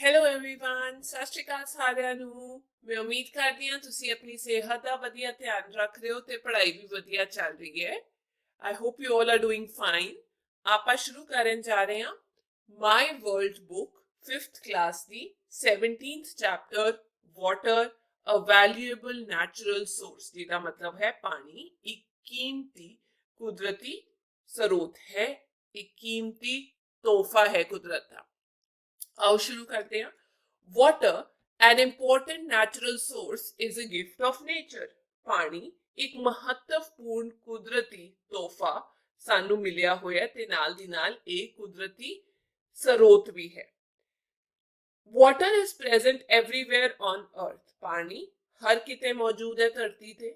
Hello everyone ਸਤਿ ਸ਼੍ਰੀ ਅਕਾਲ ਸਾਰਿਆਂ ਨੂੰ। ਮੈਂ ਉਮੀਦ ਕਰਦੀ ਹਾਂ ਤੁਸੀਂ ਆਪਣੀ ਸਿਹਤ ਦਾ ਵਧੀਆ ਧਿਆਨ ਰੱਖ ਰਹੇ ਹੋ ਤੇ ਪੜ੍ਹਾਈ ਵੀ ਵਧੀਆ ਚੱਲ ਰਹੀ ਹੈ। I hope you all are doing fine. ਆਪਾਂ ਸ਼ੁਰੂ ਕਰਨ ਜਾ ਰਹੇ ਹਾਂ ਮਾਈ ਵਰਲਡ ਬੁੱਕ 5th ਕਲਾਸ ਦੀ 17th ਚੈਪਟਰ ਵਾਟਰ ਅ ਵੈਲਿਊਏਬਲ ਨੈਚੁਰਲ ਸੋਰਸ, ਜਿਹਦਾ ਮਤਲਬ ਹੈ ਪਾਣੀ ਇੱਕ ਕੀਮਤੀ ਕੁਦਰਤੀ ਸਰੋਤ ਹੈ, ਇੱਕ ਕੀਮਤੀ ਤੋਹਫਾ ਹੈ ਕੁਦਰਤ ਦਾ। आओ शुरू करते हैं। Water an important natural source is a gift of nature. पानी एक महत्वपूर्ण कुदरती तोहफा सानू मिलिया होया ते नाल दी नाल एक कुदरती स्रोत भी है। Water is present everywhere on earth. पानी हर किते मौजूद है धरती ते।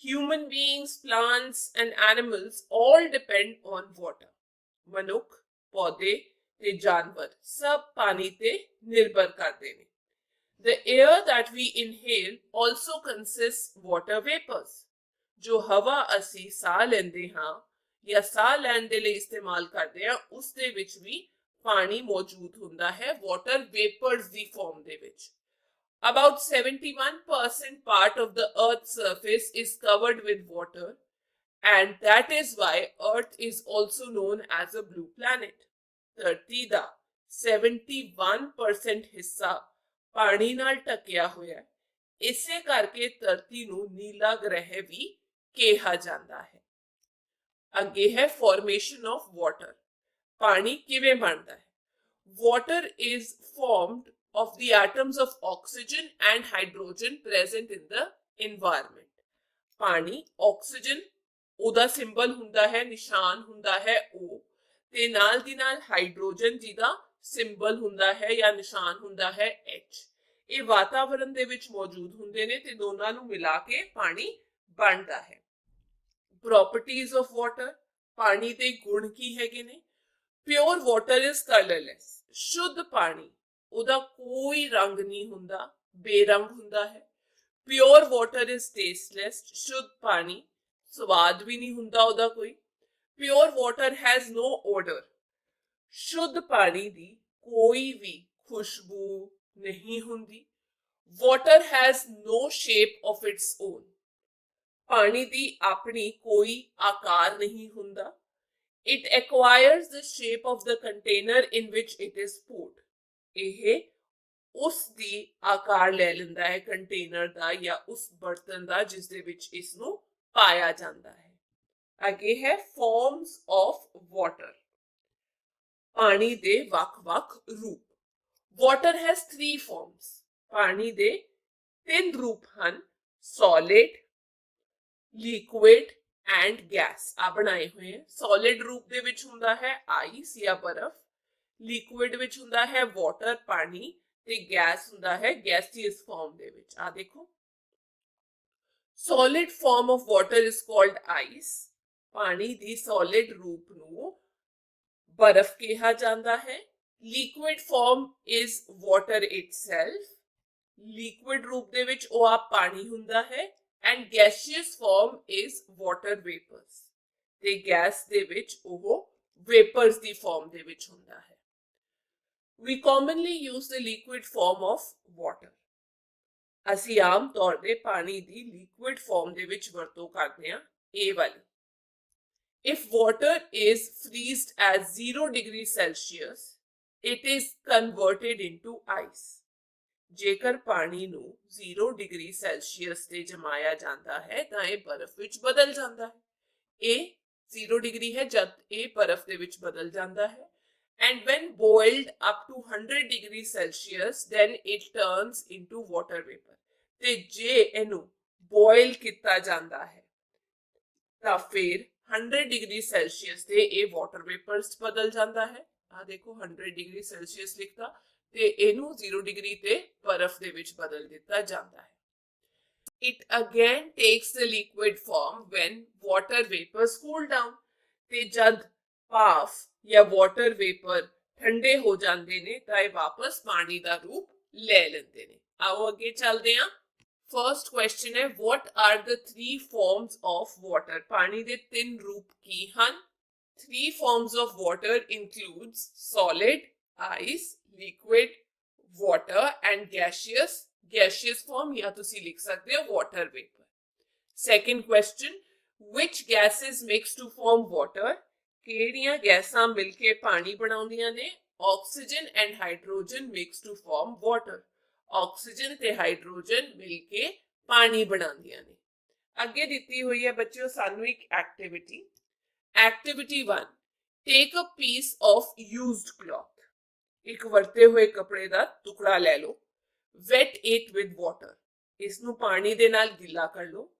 Human beings, plants and animals all depend on water. मनुख, पौधे ਤੇ ਜਾਨਵਰ ਸਭ ਪਾਣੀ ਤੇ ਨਿਰਭਰ ਕਰਦੇ ਨੇ। The air that we inhale also consists water vapors। ਜੋ ਹਵਾ ਅਸੀਂ ਸਾਹ ਲੈਂਦੇ ਹਾਂ ਜਾਂ ਸਾਹ ਲੈਣ ਦੇ ਲਈ ਇਸਤੇਮਾਲ ਕਰਦੇ ਹਾਂ ਉਸ ਦੇ ਵਿੱਚ ਵੀ ਪਾਣੀ ਮੌਜੂਦ ਹੁੰਦਾ ਹੈ ਵਾਟਰ ਵੇਪਰਸ ਦੀ ਫਾਰਮ ਦੇ ਵਿੱਚ। About 71% part of the earth's surface is covered with water, and that is why earth is also known as a blue planet। ਧਰਤੀ ਦਾ 71% ਹਿੱਸਾ ਪਾਣੀ ਨਾਲ ਢਕਿਆ ਹੋਇਆ ਹੈ। ਇਸੇ ਕਰਕੇ ਧਰਤੀ ਨੂੰ ਨੀਲਾ ਗ੍ਰਹਿ ਵੀ ਕਿਹਾ ਜਾਂਦਾ ਹੈ। ਅੱਗੇ ਹੈ ਫਾਰਮੇਸ਼ਨ ਆਫ ਵਾਟਰ। ਪਾਣੀ ਕਿਵੇਂ ਬਣਦਾ ਹੈ? Water is formed of the atoms of oxygen and hydrogen present in the environment। ਪਾਣੀ ਆਕਸੀਜਨ ਉਹਦਾ ਸਿੰਬਲ ਹੁੰਦਾ ਹੈ, ਨਿਸ਼ਾਨ ਹੁੰਦਾ ਹੈ O, ਤੇ ਨਾਲ ਦੀ ਨਾਲ ਹਾਈਡਰੋਜਨ ਜਿਹਦਾ ਸਿੰਬਲ ਹੁੰਦਾ ਹੈ ਜਾਂ ਨਿਸ਼ਾਨ ਹੁੰਦਾ ਹੈ H। ਇਹ ਵਾਤਾਵਰਣ ਦੇ ਵਿੱਚ ਮੌਜੂਦ ਹੁੰਦੇ ਨੇ ਤੇ ਦੋਨਾਂ ਨੂੰ ਮਿਲਾ ਕੇ ਪਾਣੀ ਬਣਦਾ ਹੈ। Properties of water. ਪਾਣੀ ਦੇ ਗੁਣ ਕੀ ਹੈਗੇ ਨੇ? Pure water is colourless. ਸ਼ੁੱਧ ਪਾਣੀ, ਉਹਦਾ ਕੋਈ ਰੰਗ ਨਹੀਂ ਹੁੰਦਾ, ਬੇਰੰਗ ਹੁੰਦਾ ਹੈ। Pure water is tasteless. ਸ਼ੁੱਧ ਪਾਣੀ ਸਵਾਦ ਵੀ ਨਹੀਂ ਹੁੰਦਾ ਉਹਦਾ ਕੋਈ। Pure water has no odor। ਸ਼ੁੱਧ ਪਾਣੀ ਦੀ ਕੋਈ ਵੀ ਖੁਸ਼ਬੂ ਨਹੀਂ ਹੁੰਦੀ। Water has no shape of its own। ਪਾਣੀ ਦੀ ਆਪਣੀ ਕੋਈ ਆਕਾਰ ਨਹੀਂ ਹੁੰਦਾ। It acquires the shape of the container in which it is poured। ਇਹ ਉਸ ਦੀ ਆਕਾਰ ਲੈ ਲੈਂਦਾ ਹੈ ਕੰਟੇਨਰ ਦਾ ਜਾਂ ਉਸ ਬਰਤਨ ਦਾ ਜਿਸ ਦੇ ਵਿੱਚ ਇਸ ਨੂੰ ਪਾਇਆ ਜਾਂਦਾ ਹੈ। ਅੱਗੇ ਹੈ ਫਾਰਮਸ ਆਫ ਵਾਟਰ। ਪਾਣੀ ਦੇ ਵੱਖ-ਵੱਖ ਰੂਪ। Water has 3 farms. ਪਾਣੀ ਦੇ 3 ਰੂਪ ਹਨ, ਸੋਲਿਡ, ਲਿਕੁਇਡ ਐਂਡ ਗੈਸ। ਆ ਬਣਾਏ ਹੋਏ ਹਨ। ਸੋਲਿਡ ਰੂਪ ਦੇ ਵਿੱਚ ਹੁੰਦਾ ਹੈ ਆਈਸ ਜਾਂ ਬਰਫ਼, ਲਿਕੁਇਡ ਵਿੱਚ ਹੁੰਦਾ ਹੈ ਵਾਟਰ ਪਾਣੀ, ਤੇ ਗੈਸ ਹੁੰਦਾ ਹੈ ਗੈਸੀਅਸ ਫਾਰਮ ਦੇ ਵਿੱਚ। ਆ ਦੇਖੋ, solid form of water is called ice. ਪਾਣੀ ਦੀ ਸੋਲਿਡ ਰੂਪ ਨੂੰ ਬਰਫ਼ ਕਿਹਾ ਜਾਂਦਾ ਹੈ। Liquid form is water itself. Liquid ਰੂਪ ਦੇ ਵਿੱਚ ਉਹ ਆਪ ਪਾਣੀ ਹੁੰਦਾ ਹੈ। And gaseous form is water vapours. ਤੇ ਗੈਸ ਦੇ ਵਿੱਚ ਉਹ ਵੇਪਰਸ ਦੀ ਫਾਰਮ ਦੇ ਵਿੱਚ ਹੁੰਦਾ ਹੈ। We commonly use the liquid form of water। ਅਸੀਂ ਆਮ ਤੌਰ ਤੇ ਪਾਣੀ ਦੀ ਲਿਕੁਇਡ ਫਾਰਮ ਦੇ ਵਿੱਚ ਵਰਤੋਂ ਕਰਦੇ ਹਾਂ, ਇਹ ਵਾਲੀ। If water is freezed at 0 degrees Celsius, it is converted into ice। ਜੇਕਰ ਪਾਣੀ ਨੂੰ 0 ਡਿਗਰੀ ਸੈਲਸੀਅਸ ਤੇ ਜਮਾਇਆ ਜਾਂਦਾ ਹੈ ਤਾਂ ਇਹ ਬਰਫ਼ ਵਿੱਚ ਬਦਲ ਜਾਂਦਾ ਹੈ। ਇਹ 0 ਡਿਗਰੀ ਹੈ ਜਦ ਇਹ ਬਰਫ਼ ਦੇ ਵਿੱਚ ਬਦਲ ਜਾਂਦਾ ਹੈ। And when boiled up to 100 degrees Celsius, then it turns into water vapor। ਤੇ ਜੇ ਇਹਨੂੰ ਬੋਇਲ ਕੀਤਾ ਜਾਂਦਾ ਹੈ ਤਾਂ ਫਿਰ 100 ਡਿਗਰੀ ਸੈਲਸੀਅਸ ਤੇ ਇਹ ਵਾਟਰ ਵੇਪਰਸ ਬਦਲ ਜਾਂਦਾ ਹੈ। ਆ ਦੇਖੋ 100 ਡਿਗਰੀ ਸੈਲਸੀਅਸ ਲਿਖਤਾ ਤੇ ਇਹਨੂੰ 0 ਡਿਗਰੀ ਤੇ ਬਰਫ਼ ਦੇ ਵਿੱਚ ਬਦਲ ਦਿੱਤਾ ਜਾਂਦਾ ਹੈ। It again takes the liquid form when water vapors cool down। ਤੇ ਜਦ ਭਾਫ ਜਾਂ ਵਾਟਰ ਵੇਪਰ ਠੰਡੇ ਹੋ ਜਾਂਦੇ ਨੇ ਤਾਂ ਇਹ ਵਾਪਸ ਪਾਣੀ ਦਾ ਰੂਪ ਲੈ ਲੈਂਦੇ ਨੇ। ਆਓ ਅੱਗੇ ਚੱਲਦੇ ਹਾਂ। फर्स्ट क्वेश्चन है, what are the 3 forms of water? पानी दे 3 रूप की हन। 3 forms of water includes solid, ice, liquid, water। And gaseous form, या तुसी लिख सकते हो water vapour. Second question, which gases mix to form water? ਕਿਹੜੀਆਂ ਗੈਸਾਂ ਮਿਲ ਕੇ ਪਾਣੀ ਬਣਾਉਂਦੀਆਂ ਨੇ? Oxygen and hydrogen mix to form water. Oxygen ਤੇ ਹਾਈਡਰੋਜਨ ਮਿਲ ਕੇ ਪਾਣੀ ਬਣਾਉਂਦੀਆਂ ਨੇ। ਅੱਗੇ ਦਿੱਤੀ ਹੋਈ ਹੈ ਬੱਚਿਓ ਸਾਨੂੰ ਇੱਕ activity. Activity 1, take a piece of used cloth. ਇੱਕ ਵਰਤੇ ਹੋਏ ਕੱਪੜੇ ਦਾ ਟੁਕੜਾ ਲੈ ਲਓ। ਵੈਟ ਇਟ ਵਿਦ ਵਾਟਰ, ਇਸ ਨੂੰ ਪਾਣੀ ਦੇ ਨਾਲ ਗਿੱਲਾ ਕਰ ਲਓ।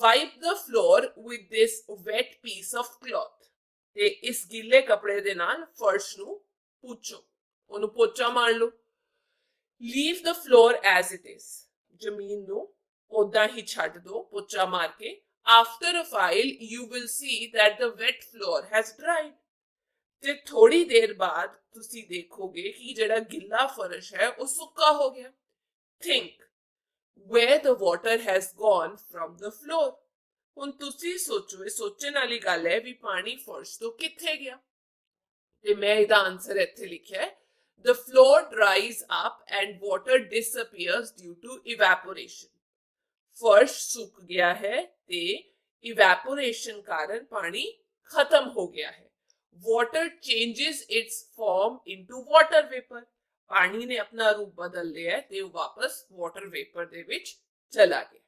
Wipe the floor with this wet piece of cloth, ਤੇ ਇਸ ਗਿੱਲੇ ਕੱਪੜੇ ਦੇ ਨਾਲ ਫਰਸ਼ ਨੂੰ ਪੂੰਝੋ, ਉਹਨੂੰ ਪੋਚਾ ਮਾਰ ਲਓ। Leave the floor as it is, ਜ਼ਮੀਨ ਨੂੰ ਉਦਾਂ ਹੀ ਛੱਡ ਦਿਓ ਪੋਚਾ ਮਾਰ ਕੇ। After a while you will see that the wet floor has dried, ਤੇ ਥੋੜੀ ਦੇਰ ਬਾਅਦ ਤੁਸੀਂ ਦੇਖੋਗੇ ਕਿ ਜਿਹੜਾ ਗਿੱਲਾ ਫਰਸ਼ ਹੈ ਉਹ ਸੁੱਕਾ ਹੋ ਗਿਆ। Think where the water has gone from the floor, ਹੁਣ ਤੁਸੀਂ ਸੋਚੋ, ਇਹ ਸੋਚਣ ਵਾਲੀ ਗੱਲ ਹੈ ਵੀ ਪਾਣੀ ਫਰਸ਼ ਤੋਂ ਕਿੱਥੇ ਗਿਆ। ਤੇ ਮੈਂ ਇਹਦਾ ਆਨਸਰ ਇੱਥੇ ਲਿਖਿਆ ਹੈ, the floor dries up and water disappears due to evaporation, ਫਰਸ਼ ਸੁੱਕ ਗਿਆ ਹੈ ਤੇ evaporation ਕਾਰਨ ਪਾਣੀ ਖਤਮ ਹੋ ਗਿਆ ਹੈ। water changes its form into water vapor, ਪਾਣੀ ਨੇ ਆਪਣਾ ਰੂਪ ਬਦਲ ਲਿਆ ਤੇ ਉਹ ਵਾਪਸ ਵਾਟਰ ਵੇਪਰ ਦੇ ਵਿੱਚ ਚਲਾ ਗਿਆ।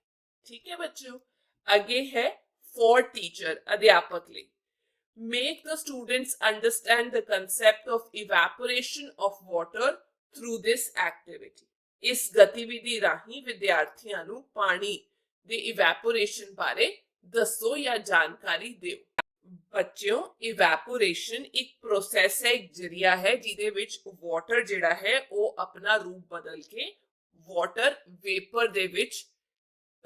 ਠੀਕ ਹੈ ਬੱਚਿਓ। ਅੱਗੇ ਹੈ ਫॉर ਟੀਚਰ, ਅਧਿਆਪਕ ਲਈ। Make the students understand the concept of evaporation of water through this activity, ਇਸ ਗਤੀਵਿਧੀ ਰਾਹੀਂ ਵਿਦਿਆਰਥੀਆਂ ਨੂੰ ਪਾਣੀ ਦੇ ਇਵੈਪੋਰੇਸ਼ਨ ਬਾਰੇ ਦੱਸੋ ਜਾਂ ਜਾਣਕਾਰੀ ਦਿਓ। ਬੱਚਿਓ, ਇਵੈਪੋਰੇਸ਼ਨ ਇੱਕ ਪ੍ਰੋਸੈਸ ਹੈ, ਇੱਕ ਜਰੀਆ ਹੈ ਜਿਹਦੇ ਵਿੱਚ ਵਾਟਰ ਜਿਹੜਾ ਹੈ ਉਹ ਆਪਣਾ ਰੂਪ ਬਦਲ ਕੇ ਵਾਟਰ ਵੇਪਰ ਦੇ ਵਿੱਚ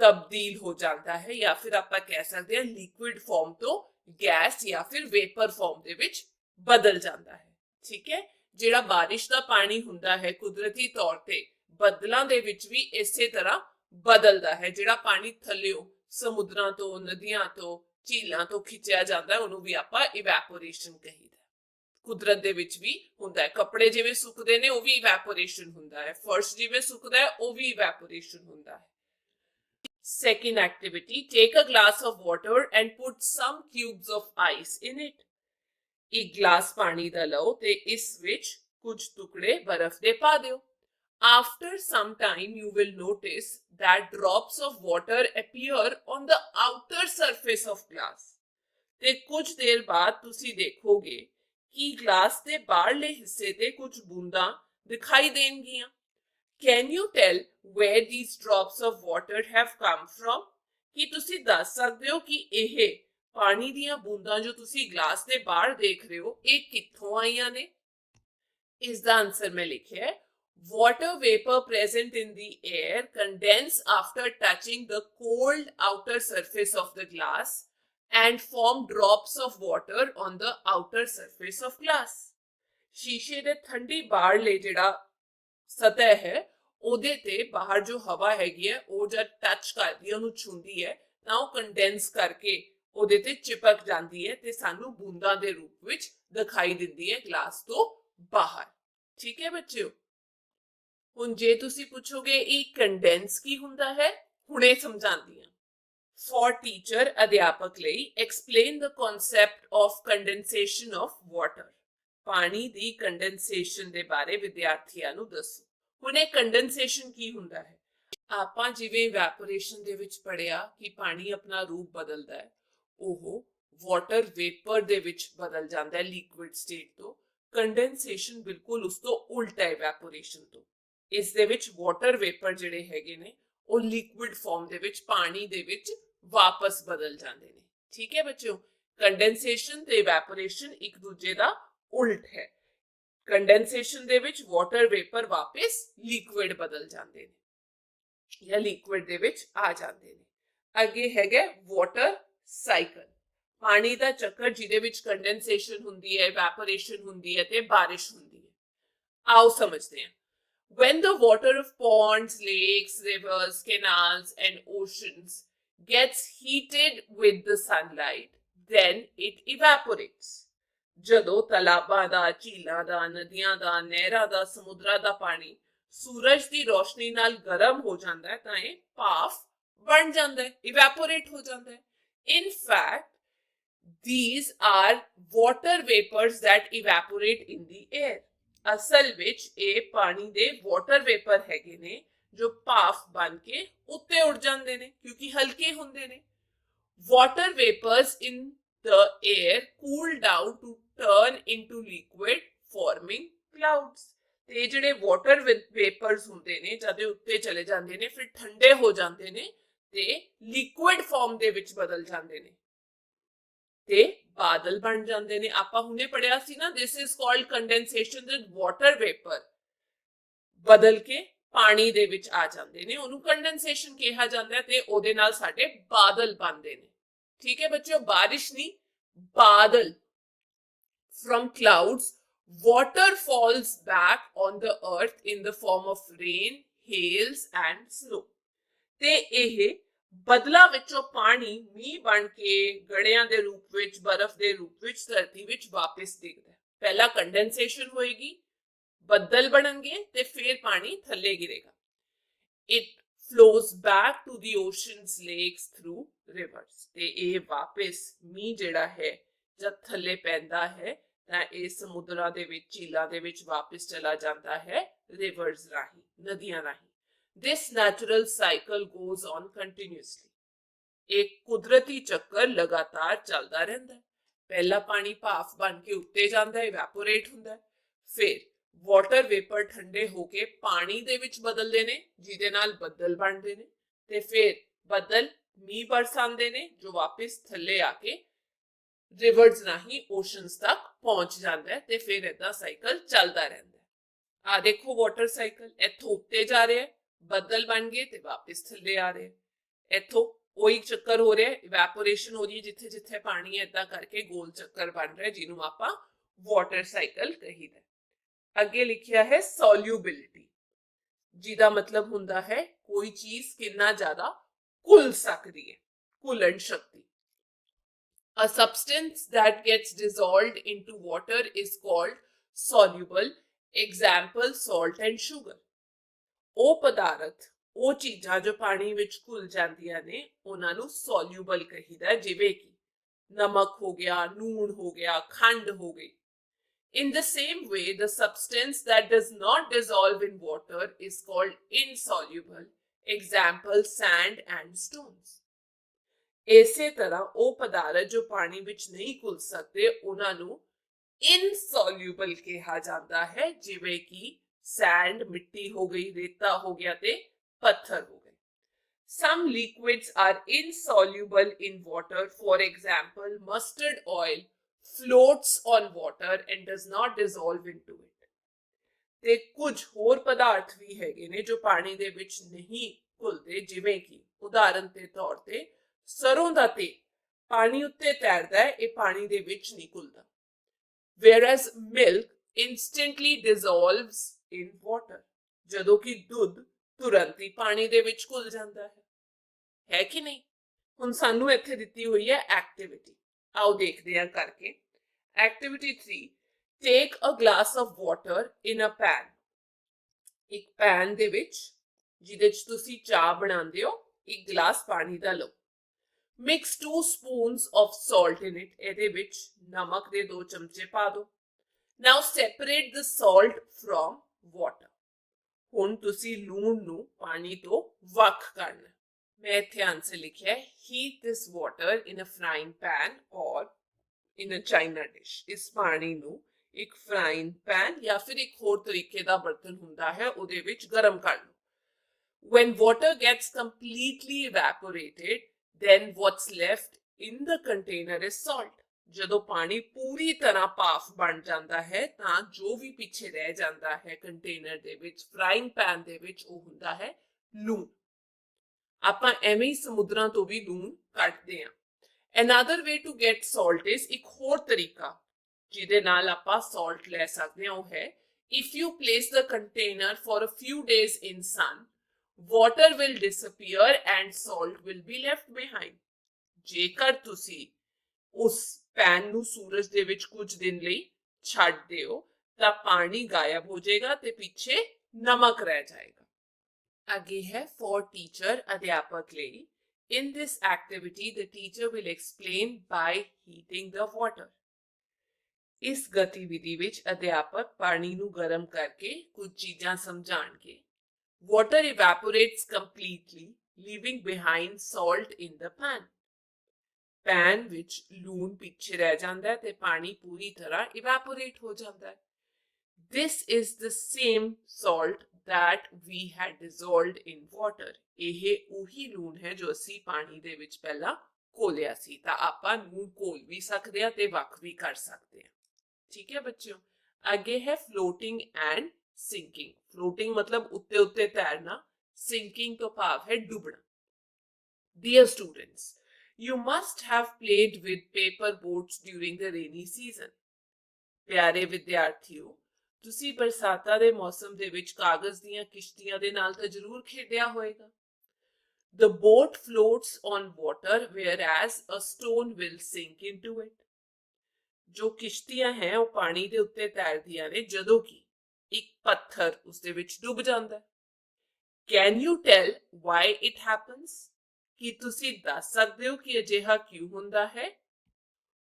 ਤਬਦੀਲ ਹੋ ਜਾਂਦਾ ਹੈ, ਜਾਂ ਫਿਰ ਆਪਾਂ ਕਹਿ ਸਕਦੇ ਹਾਂ ਲਿਕੁਇਡ ਫਾਰਮ ਤੋਂ ਗੈਸ ਜਾਂ ਫਿਰ ਵੇਪਰ ਫਾਰਮ ਦੇ ਵਿੱਚ ਬਦਲ ਜਾਂਦਾ ਹੈ। ਠੀਕ ਹੈ। ਜਿਹੜਾ ਬਾਰਿਸ਼ ਦਾ ਪਾਣੀ ਹੁੰਦਾ ਹੈ ਕੁਦਰਤੀ ਤੌਰ ਤੇ ਬੱਦਲਾਂ ਦੇ ਵਿੱਚ ਵੀ ਇਸੇ ਤਰ੍ਹਾਂ ਬਦਲਦਾ ਹੈ। ਜਿਹੜਾ ਪਾਣੀ ਥੱਲਿਓਂ ਸਮੁੰਦਰਾਂ ਤੋਂ, ਨਦੀਆਂ ਤੋਂ, ਝੀਲਾਂ ਤੋਂ ਖਿੱਚਿਆ ਜਾਂਦਾ ਉਹਨੂੰ ਵੀ ਆਪਾਂ ਇਵੈਪੋਰੇਸ਼ਨ ਕਹੀਦਾ। ਕੁਦਰਤ ਦੇ ਵਿੱਚ ਵੀ ਹੁੰਦਾ ਹੈ, ਕੱਪੜੇ ਜਿਵੇਂ ਸੁੱਕਦੇ ਨੇ ਉਹ ਵੀ ਇਵੈਪੋਰੇਸ਼ਨ ਹੁੰਦਾ ਹੈ, ਫਰਸ਼ ਜਿਵੇਂ ਸੁੱਕਦਾ ਹੈ ਉਹ ਵੀ ਇਵੈਪੋਰੇਸ਼ਨ ਹੁੰਦਾ ਹੈ। Second activity, take a glass of water and put some cubes of ice in it. ਇੱਕ ਗਲਾਸ ਪਾਣੀ ਦਾ ਲਓ ਤੇ ਇਸ ਵਿੱਚ ਕੁਝ ਟੁਕੜੇ ਬਰਫ਼ ਦੇ ਪਾ ਦਿਓ। After some time you will notice that drops of water appear on the outer surface of glass. ਤੇ ਕੁਝ ਦੇਰ ਬਾਅਦ ਤੁਸੀਂ ਦੇਖੋਗੇ ਕਿ ਗਲਾਸ ਦੇ ਬਾਹਰਲੇ ਹਿੱਸੇ ਤੇ ਕੁਝ ਬੂੰਦਾਂ ਦਿਖਾਈ ਦੇਣਗੀਆਂ। Can you tell where these drops of water have come from? ਕੀ ਤੁਸੀਂ ਦੱਸ ਸਕਦੇ ਹੋ ਕਿ ਇਹ ਪਾਣੀ ਦੀਆਂ ਬੂੰਦਾਂ ਜੋ ਤੁਸੀਂ ਗਲਾਸ ਦੇ ਬਾਹਰ ਦੇਖ ਰਹੇ ਹੋ ਇਹ ਕਿੱਥੋਂ ਆਈਆਂ ਨੇ? ਇਸ ਦਾ ਆਨਸਰ ਮੈਂ ਲਿਖਿਆ ਹੈ, water vapor present in the air condense after touching the cold outer surface of the glass and form drops of water on the outer surface of glass. ਸ਼ੀਸ਼ੇ ਦੇ ਠੰਡੀ ਬਾਹਰਲੇ ਜਿਹੜਾ ਸਤਹ ਹੈ ਉਹਦੇ ਤੇ ਬਾਹਰ ਜੋ ਹਵਾ ਹੈਗੀ ਹੈ ਉਹ ਜਦ ਟੱਚ ਕਰਦੀ ਹੈ, ਉਹਨੂੰ ਛੂੰਦੀ ਹੈ ਤਾਂ ਉਹ ਕੰਡੈਂਸ ਕਰਕੇ ਉਹਦੇ ਤੇ ਚਿਪਕ ਜਾਂਦੀ ਹੈ ਤੇ ਸਾਨੂੰ ਬੂੰਦਾਂ ਦੇ ਰੂਪ ਵਿੱਚ ਦਿਖਾਈ ਦਿੰਦੀ ਹੈ ਗਲਾਸ ਤੋਂ ਬਾਹਰ। ਠੀਕ ਹੈ ਬੱਚਿਓ। ਹੁਣ ਜੇ ਤੁਸੀਂ ਪੁੱਛੋਗੇ ਇਹ ਕੰਡੈਂਸ ਕੀ ਹੁੰਦਾ ਹੈ, ਹੁਣੇ ਸਮਝਾਉਂਦੀ ਹਾਂ। ਫॉर ਟੀਚਰ, ਅਧਿਆਪਕ ਲਈ, explain the concept of condensation of water, ਪਾਣੀ ਦੀ ਕੰਡੈਂਸੇਸ਼ਨ ਦੇ ਬਾਰੇ ਵਿਦਿਆਰਥੀਆਂ ਨੂੰ ਦੱਸੋ। ਹੁਣ ਇਹ ਕੰਡੈਂਸੇਸ਼ਨ ਕੀ ਹੁੰਦਾ ਹੈ? ਆਪਾਂ ਜਿਵੇਂ ਇਵੈਪੋਰੇਸ਼ਨ ਦੇ ਵਿੱਚ ਪੜਿਆ ਕਿ ਪਾਣੀ ਆਪਣਾ ਰੂਪ ਬਦਲਦਾ ਹੈ, ਉਹ ਵਾਟਰ ਵੇਪਰ ਦੇ ਵਿੱਚ ਬਦਲ ਜਾਂਦਾ ਹੈ ਲਿਕੁਇਡ ਸਟੇਟ ਤੋਂ। ਕੰਡੈਂਸੇਸ਼ਨ ਬਿਲਕੁਲ ਉਸ ਤੋਂ ਉਲਟਾ ਹੈ ਇਵੈਪੋਰੇਸ਼ਨ ਤੋਂ। ਇਸ ਦੇ ਵਿੱਚ ਵਾਟਰ ਵੇਪਰ ਜਿਹੜੇ ਹੈਗੇ ਨੇ ਉਹ ਲਿਕੁਇਡ ਫਾਰਮ ਦੇ ਵਿੱਚ ਪਾਣੀ ਦੇ ਵਿੱਚ ਵਾਪਸ ਬਦਲ ਜਾਂਦੇ ਨੇ। ਠੀਕ ਹੈ ਬੱਚਿਓ। ਕੰਡੈਂਸੇਸ਼ਨ ਤੇ ਇਵੈਪੋਰੇਸ਼ਨ ਇੱਕ ਦੂਜੇ ਦਾ ਉਲਟ ਹੈ। ਕੰਡੈਂਸੇਸ਼ਨ ਦੇ ਵਿੱਚ ਵਾਟਰ ਵੇਪਰ ਵਾਪਸ ਲਿਕੁਇਡ ਬਦਲ ਜਾਂਦੇ ਨੇ ਜਾਂ ਲਿਕੁਇਡ ਦੇ ਵਿੱਚ ਆ ਜਾਂਦੇ ਨੇ। ਅੱਗੇ ਹੈਗਾ ਵਾਟਰ ਸਾਈਕਲ, ਪਾਣੀ ਦਾ ਚੱਕਰ ਜਿਹਦੇ ਵਿੱਚ ਕੰਡੈਂਸੇਸ਼ਨ ਹੁੰਦੀ ਹੈ, ਇਵੈਪੋਰੇਸ਼ਨ ਹੁੰਦੀ ਹੈ ਤੇ ਬਾਰਿਸ਼ ਹੁੰਦੀ ਹੈ। ਆਓ ਸਮਝਦੇ ਹਾਂ। When the water of ponds, lakes, rivers, canals and oceans gets heated with the sunlight, then it evaporates. ਜਦੋਂ ਤਲਾਬਾਂ ਦਾ, ਝੀਲਾਂ ਦਾ, ਨਦੀਆਂ ਦਾ, ਨਹਿਰਾਂ ਦਾ, ਸਮੁੰਦਰਾਂ ਦਾ ਪਾਣੀ सूरज की रोशनी नाल गर्म हो जाता है तां इह भाफ बन जाता है, इवैपोरेट हो जाता है. In fact, these are water vapors that evaporate in the air. ਅਸਲ ਵਿੱਚ ਇਹ ਪਾਣੀ ਦੇ ਵਾਟਰ ਵੇਪਰ ਹੈਗੇ ਨੇ ਜੋ ਭਾਫ ਬਣ ਕੇ ਉੱਤੇ ਉੱਡ ਜਾਂਦੇ ਨੇ ਕਿਉਂਕਿ ਹਲਕੇ ਹੁੰਦੇ ਨੇ. Water vapors in the air cool down to turn into liquid, forming clouds. ਤੇ ਜਿਹੜੇ ਵਾਟਰ ਵੇਪਰਸ ਹੁੰਦੇ ਨੇ ਜਦ ਇਹ ਉੱਤੇ ਚਲੇ ਜਾਂਦੇ ਨੇ ਫਿਰ ਠੰਡੇ ਹੋ ਜਾਂਦੇ ਨੇ ਤੇ ਲਿਕੁਇਡ ਫਾਰਮ ਦੇ ਵਿੱਚ ਬਦਲ ਜਾਂਦੇ ਨੇ ਤੇ ਬਾਦਲ ਬਣ ਜਾਂਦੇ ਨੇ. ਆਪਾਂ ਹੁਣੇ ਪੜਿਆ ਸੀ ਨਾ, this is called condensation, that water vapor ਬਦਲ ਕੇ ਪਾਣੀ ਦੇ ਵਿੱਚ ਆ ਜਾਂਦੇ ਨੇ, ਉਹਨੂੰ ਕੰਡੈਂਸੇਸ਼ਨ ਕਿਹਾ ਜਾਂਦਾ ਹੈ ਤੇ ਉਹਦੇ ਨਾਲ ਸਾਡੇ ਬਾਦਲ ਬਣਦੇ ਨੇ. ਠੀਕ ਹੈ ਬੱਚਿਓ, ਬਾਰਿਸ਼ ਨਹੀਂ Badal. From clouds, water falls back on the earth in the form of rain, hails and snow. ਤੇ ਇਹ ਬਦਲਾ ਵਿੱਚੋਂ ਪਾਣੀ ਮੀਂਹ ਬਣ ਕੇ ਗੜਿਆਂ ਦੇ ਰੂਪ ਵਿੱਚ, ਬਰਫ਼ ਦੇ ਰੂਪ ਵਿੱਚ ਧਰਤੀ ਵਿੱਚ ਵਾਪਸ ਡਿੱਗਦਾ ਹੈ. ਪਹਿਲਾਂ ਕੰਡੈਂਸੇਸ਼ਨ ਹੋਏਗੀ, ਬੱਦਲ ਬਣਨਗੇ ਤੇ ਫਿਰ ਪਾਣੀ ਥੱਲੇ ਗਿਰੇਗਾ. It flows back to the oceans, lakes through rivers. ਤੇ ਇਹ ਵਾਪਸ ਮੀਂਹ ਜਿਹੜਾ ਹੈ ਜਦ ਥੱਲੇ ਪੈਂਦਾ ਹੈ ਤਾਂ ਇਹ ਸਮੁੰਦਰਾਂ ਦੇ ਵਿੱਚ, ਝੀਲਾਂ ਦੇ ਵਿੱਚ ਵਾਪਸ ਚਲਾ ਜਾਂਦਾ ਹੈ ਰਿਵਰਸ ਰਾਹੀਂ, ਨਦੀਆਂ ਰਾਹੀਂ. This natural cycle goes on continuously. एक कुदरती चक्कर लगातार चलता रहता है. पहला पानी भाफ बन के उत्ते जाता है, इवैपोरेट होता है, फिर वाटर वेपर ठंडे होके पानी दे विच बदलते ने जिहदे नाल बदल बनते ने ते फिर बदल मींह बरसांदे ने जो वापस थल्ले आके रिवर्स राही ओशनस तक पहुंच जाता है ते फिर इदा साइकिल चलता रहता है. आ देखो वाटर साइकिल इत्थों उत्ते जा रहे हैं, बदल बन गए ते वापस थल्ले आ रहे. इत्थों ਉਹੀ ਚੱਕਰ ਹੋ ਰਿਹਾ, ਇਵੈਪੋਰੇਸ਼ਨ ਹੋ ਰਹੀ ਹੈ ਜਿੱਥੇ ਜਿੱਥੇ ਪਾਣੀ ਹੈ, ਇਦਾਂ ਕਰਕੇ ਗੋਲ ਚੱਕਰ ਬਣ ਰਿਹਾ ਜਿਹਨੂੰ ਆਪਾਂ ਵਾਟਰ ਸਾਈਕਲ ਕਹੀਦਾ. ਅੱਗੇ ਲਿਖਿਆ ਹੈ ਸੋਲਿਊਬਿਲਿਟੀ, ਜਿਹਦਾ ਮਤਲਬ ਹੁੰਦਾ ਹੈ ਕੋਈ ਚੀਜ਼ ਕਿੰਨਾ ਜ਼ਿਆਦਾ ਘੁਲ ਸਕਦੀ ਹੈ, ਘੁਲਣ ਸ਼ਕਤੀ. A substance that gets dissolved into water is called soluble. Example, salt and sugar. ਉਹ ਪਦਾਰਥ, ਉਹ ਚੀਜ਼ਾਂ ਜੋ ਪਾਣੀ ਵਿੱਚ ਘੁਲ ਜਾਂਦੀਆਂ ਨੇ ਉਹਨਾਂ ਨੂੰ ਸੋਲਿਊਬਲ ਕਹੀਦਾ, ਜਿਵੇਂ ਕਿ ਨਮਕ ਹੋ ਗਿਆ, ਨੂਣ ਹੋ ਗਿਆ, ਖੰਡ ਹੋ ਗਈ. In the same way, the substance that does not dissolve in water is called insoluble. Example, sand and stones. ਇਸੇ ਤਰ੍ਹਾਂ ਉਹ ਪਦਾਰਥ ਜੋ ਪਾਣੀ ਵਿੱਚ ਨਹੀਂ ਘੁਲ ਸਕਦੇ ਉਹਨਾਂ ਨੂੰ ਇਨਸੋਲਿਊਬਲ ਕਿਹਾ ਜਾਂਦਾ ਹੈ, ਜਿਵੇਂ ਕਿ ਸੈਂਡ, ਮਿੱਟੀ ਹੋ ਗਈ, ਰੇਤਾ ਹੋ ਗਿਆ ਤੇ ਪੱਥਰ ਹੋ ਗਏ. Some liquids are insoluble in water. For example, mustard oil floats on water and does not dissolve into it. ਤੇ ਕੁਝ ਹੋਰ ਪਦਾਰਥ ਵੀ ਹੈਗੇ ਨੇ ਜੋ ਪਾਣੀ ਦੇ ਵਿੱਚ ਨਹੀਂ ਘੁਲਦੇ, ਜਿਵੇਂ ਕਿ ਉਦਾਹਰਨ ਦੇ ਤੌਰ ਤੇ ਸਰੋਂ ਦਾ ਤੇਲ ਪਾਣੀ ਉੱਤੇ ਤੈਰਦਾ ਹੈ, ਇਹ ਪਾਣੀ ਦੇ ਵਿੱਚ ਨਹੀਂ ਘੁਲਦਾ. Whereas milk instantly dissolves in water. ਜਦੋਂ ਕਿ ਦੁੱਧ ਤੁਰੰਤ ਹੀ ਪਾਣੀ ਦੇ ਵਿੱਚ ਘੁਲ ਜਾਂਦਾ ਹੈ ਕਿ ਨਹੀਂ? ਹੁਣ ਸਾਨੂੰ ਇੱਥੇ ਦਿੱਤੀ ਹੋਈ ਹੈ ਐਕਟੀਵਿਟੀ, ਆਓ ਦੇਖਦੇ ਹਾਂ ਕਰਕੇ. Activity 3, take a glass of water in a pan. ਇੱਕ ਪੈਨ ਦੇ ਵਿੱਚ ਜਿਹਦੇ 'ਚ ਤੁਸੀਂ ਚਾਹ ਬਣਾਉਂਦੇ ਹੋ, ਇੱਕ ਗਲਾਸ ਪਾਣੀ ਦਾ ਲਓ. Mix 2 spoons of salt in it. ਇਹਦੇ ਵਿੱਚ ਨਮਕ ਦੇ 2 ਚਮਚੇ ਪਾ ਦਿਓ. Now separate the salt from water. ਹੁਣ ਤੁਸੀਂ ਲੂਣ ਨੂੰ ਪਾਣੀ ਤੋਂ ਵੱਖ ਕਰਨਾ. ਮੈਂ ਇੱਥੇ ਆਨਸਰ ਲਿਖਿਆ ਹੈ, heat this water in a frying pan or in a china dish. ਇਸ ਪਾਣੀ ਨੂੰ ਇੱਕ ਫਰਾਈਂਗ ਪੈਨ ਜਾਂ ਫਿਰ ਇੱਕ ਹੋਰ ਤਰੀਕੇ ਦਾ ਬਰਤਨ ਹੁੰਦਾ ਹੈ ਉਹਦੇ ਵਿੱਚ ਗਰਮ ਕਰ ਲਓ. When water gets completely evaporated, then what's left in the container is salt. ਜਦੋਂ ਪਾਣੀ ਪੂਰੀ ਤਰ੍ਹਾਂ ਭਾਫ ਬਣ ਜਾਂਦਾ ਹੈ ਤਾਂ ਜੋ ਵੀ ਪਿੱਛੇ ਰਹਿ ਜਾਂਦਾ ਹੈ ਕੰਟੇਨਰ ਦੇ ਵਿੱਚ, ਫਰਾਈਂਗ ਪੈਨ ਦੇ ਵਿੱਚ, ਉਹ ਹੁੰਦਾ ਹੈ ਲੂਣ. ਆਪਾਂ ਐਵੇਂ ਹੀ ਸਮੁੰਦਰਾਂ ਤੋਂ ਵੀ ਲੂਣ ਕੱਢਦੇ ਹਾਂ. Another way to get salt is, ਇੱਕ ਹੋਰ ਤਰੀਕਾ ਜਿਹਦੇ ਨਾਲ ਆਪਾਂ salt ਲੈ ਸਕਦੇ ਹਾਂ ਉਹ ਹੈ, if you place the container for a few days in sun, water will disappear and salt will be left behind. ਜੇਕਰ ਤੁਸੀਂ ਉਸ ਪੈਨ ਨੂੰ ਸੂਰਜ ਦੇ ਵਿੱਚ ਕੁਝ ਦਿਨ ਲਈ ਛੱਡ ਦਿਓ ਤਾਂ ਪਾਣੀ ਗਾਇਬ ਹੋ ਜਾਏਗਾ ਤੇ ਪਿੱਛੇ नमक रह जाएगा। आगे है फॉर टीचर, अध्यापक ਲਈ। In this activity, the teacher will explain by heating the water. ਇਸ ਗਤੀਵਿਧੀ ਵਿੱਚ ਅਧਿਆਪਕ ਪਾਣੀ ਨੂੰ ਗਰਮ ਕਰਕੇ ਕੁਝ ਚੀਜ਼ਾਂ ਸਮਝਾਣਗੇ। Water evaporates completely, leaving behind salt in the pan. Pan ਵਿੱਚ ਲੂਣ ਪਿੱਛੇ ਰਹਿ ਜਾਂਦਾ ਹੈ ਤੇ ਪਾਣੀ ਪੂਰੀ ਤਰ੍ਹਾਂ ਇਵੈਪੋਰੇਟ ਹੋ ਜਾਂਦਾ ਹੈ। This is the same salt that we had dissolved in water. ਇਹ ਉਹੀ ਲੂਣ ਹੈ ਜੋ ਅਸੀਂ ਪਾਣੀ ਦੇ ਵਿੱਚ ਪਹਿਲਾਂ ਘੋਲਿਆ ਸੀ। ਤਾਂ ਆਪਾਂ ਲੂਣ ਘੋਲ ਵੀ ਸਕਦੇ ਹਾਂ ਤੇ ਵੱਖ ਵੀ ਕਰ ਸਕਦੇ ਹਾਂ। ਠੀਕ ਹੈ ਬੱਚਿਓ। ਅੱਗੇ ਹੈ floating and sinking. floating मतलब ਉੱਤੇ ਉੱਤੇ ਤੈਰਨਾ, sinking ਤੋਂ ਭਾਵ ਹੈ ਡੁੱਬਣਾ। Dear students, you must have played with paper boats during the rainy season. ਪਿਆਰੇ ਵਿਦਿਆਰਥੀਓ, ਤੁਸੀਂ ਬਰਸਾਤਾਂ ਦੇ ਮੌਸਮ ਦੇ ਵਿੱਚ ਕਾਗਜ਼ ਦੀਆਂ ਕਿਸ਼ਤੀਆਂ ਦੇ ਨਾਲ ਤਾਂ ਜ਼ਰੂਰ ਖੇਡਿਆ ਹੋਵੇਗਾ। The boat floats on water whereas a stone will sink into it. ਜੋ ਕਿਸ਼ਤੀਆਂ ਹੈ ਉਹ ਪਾਣੀ ਦੇ ਉੱਤੇ ਤੈਰਦੀਆਂ ਨੇ ਜਦੋਂ ਕਿ ਇੱਕ ਪੱਥਰ ਉਸ ਦੇ ਵਿੱਚ ਡੁੱਬ ਜਾਂਦਾ ਹੈ। Can you tell why it happens? ਕੀ ਤੁਸੀਂ ਦੱਸ ਸਕਦੇ ਹੋ ਕਿ ਅਜਿਹਾ ਕਿਉਂ ਹੁੰਦਾ ਹੈ?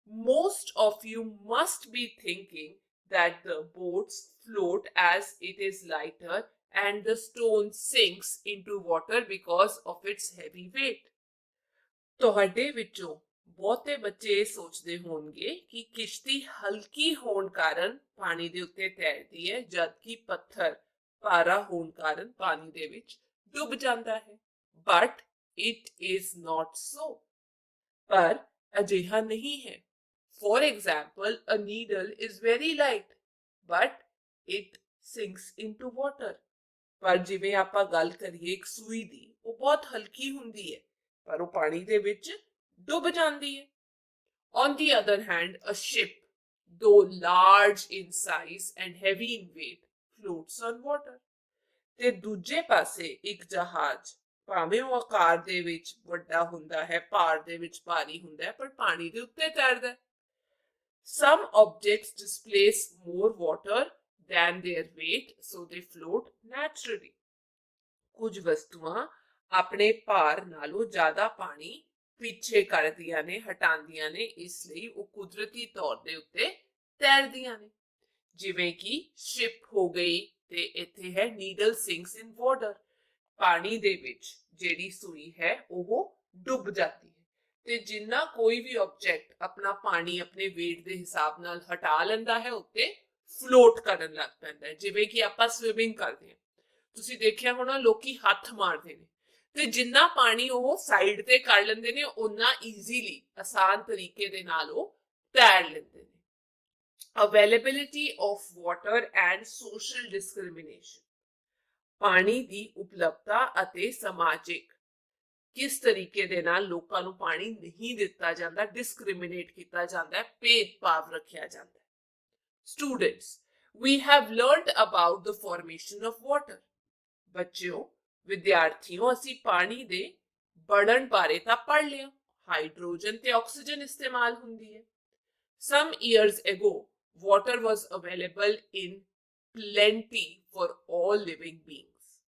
Most of you must be thinking that the boats float as it is lighter and the stone sinks into water because of its heavy weight. ਤੁਹਾਡੇ ਵਿੱਚੋਂ ਬਹੁਤੇ ਬੱਚੇ ਇਹ ਸੋਚਦੇ ਹੋਣਗੇ ਕਿ ਕਿਸ਼ਤੀ ਹਲਕੀ ਹੋਣ ਕਾਰਨ ਪਾਣੀ ਦੇ ਉੱਤੇ ਤੈਰਦੀ ਹੈ ਜਦਕਿ ਪੱਥਰ ਭਾਰਾ ਹੋਣ ਕਾਰਨ ਪਾਣੀ ਦੇ ਵਿੱਚ ਡੁੱਬ ਜਾਂਦਾ ਹੈ। But it is not so. ਪਰ ਅਜਿਹਾ ਨਹੀਂ ਹੈ। For example, a needle is very light, but it sinks into water. ਪਰ ਜਿਵੇਂ ਆਪਾਂ ਗੱਲ ਕਰੀਏ ਇੱਕ ਸੂਈ ਦੀ, ਉਹ ਬਹੁਤ ਹਲਕੀ ਹੁੰਦੀ ਹੈ, ਪਰ ਉਹ ਪਾਣੀ ਦੇ ਵਿੱਚ ਡੁੱਬ ਜਾਂਦੀ ਹੈ। On the other hand, a ship, though large in size and heavy in weight, floats on water. ਤੇ ਦੂਜੇ ਪਾਸੇ ਇੱਕ ਜਹਾਜ਼ ਭਾਵੇਂ ਉਹ ਆਕਾਰ ਦੇ ਵਿੱਚ ਵੱਡਾ ਹੁੰਦਾ ਹੈ, ਭਾਰ ਦੇ ਵਿੱਚ ਭਾਰੀ ਹੁੰਦਾ ਹੈ, ਪਰ ਪਾਣੀ ਦੇ ਉੱਤੇ ਤੈਰਦਾ ਹੈ। Some objects displace more water than their weight, so they float naturally. ਕੁਝ ਵਸਤੂਆਂ ਆਪਣੇ ਭਾਰ ਨਾਲੋਂ ਜ਼ਿਆਦਾ ਪਾਣੀ ਪਿੱਛੇ ਕਰਦੀਆਂ ਨੇ, ਹਟਾਉਂਦੀਆਂ ਨੇ, ਇਸ ਲਈ ਉਹ ਕੁਦਰਤੀ ਤੌਰ ਦੇ ਉੱਤੇ ਤੈਰਦੀਆਂ ਨੇ। ਜਿਵੇਂ ਕਿ ਸ਼ਿਪ ਹੋ ਗਈ ਤੇ ਇੱਥੇ ਹੈ ਨੀਡਲ ਸਿੰਕਸ ਇਨ ਵਾਟਰ। ਪਾਣੀ ਦੇ ਵਿੱਚ ਜਿਹੜੀ ਸੂਈ ਹੈ ਉਹ ਡੁੱਬ ਜਾਂਦੀ ਹੈ। ਤੇ ਜਿੰਨਾ ਕੋਈ ਵੀ ਆਬਜੈਕਟ ਆਪਣਾ ਪਾਣੀ ਆਪਣੇ weight ਦੇ ਹਿਸਾਬ ਨਾਲ ਹਟਾ ਲੈਂਦਾ ਹੈ ਉੱਤੇ ਫਲੋਟ ਕਰਨ ਲੱਗ ਪੈਂਦਾ ਹੈ। ਜਿਵੇਂ ਕਿ ਆਪਾਂ ਸਵਿਮਿੰਗ ਕਰਦੇ ਹਾਂ, ਤੁਸੀਂ ਦੇਖਿਆ ਹੋਣਾ ਲੋਕੀ ਹੱਥ ਮਾਰਦੇ ਨੇ ਤੇ ਜਿੰਨਾ ਪਾਣੀ ਉਹ ਸਾਈਡ ਤੇ ਕਰ ਲੈਂਦੇ ਨੇ ਉਨਾ ਈਜ਼ੀਲੀ ਆਸਾਨ ਤਰੀਕੇ ਦੇ ਨਾਲ ਉਹ ਤੈਰ ਲੈਂਦੇ ਨੇ। Availability of water and social discrimination. ਪਾਣੀ ਦੀ ਉਪਲਬਧਤਾ ਅਤੇ ਸਮਾਜਿਕ ਕਿਸ ਤਰੀਕੇ ਦੇ ਨਾਲ ਲੋਕਾਂ ਨੂੰ ਪਾਣੀ ਨਹੀਂ ਦਿੱਤਾ ਜਾਂਦਾ, ਡਿਸਕ੍ਰਿਮੀਨੇਟ ਕੀਤਾ ਜਾਂਦਾ ਹੈ, ਭੇਦਭਾਵ ਰੱਖਿਆ ਜਾਂਦਾ ਹੈ। Students, we have learned about the formation of water. ਬੱਚਿਓ, ਵਿਦਿਆਰਥੀਓ, ਅਸੀਂ ਪਾਣੀ ਦੇ ਬਣਨ ਬਾਰੇ ਤਾਂ ਪੜ੍ਹ ਲਿਆ। ਹਾਈਡਰੋਜਨ ਤੇ ਆਕਸੀਜਨ ਇਸਤੇਮਾਲ ਹੁੰਦੀ ਹੈ। Some years ago, water was available in plenty for all living beings.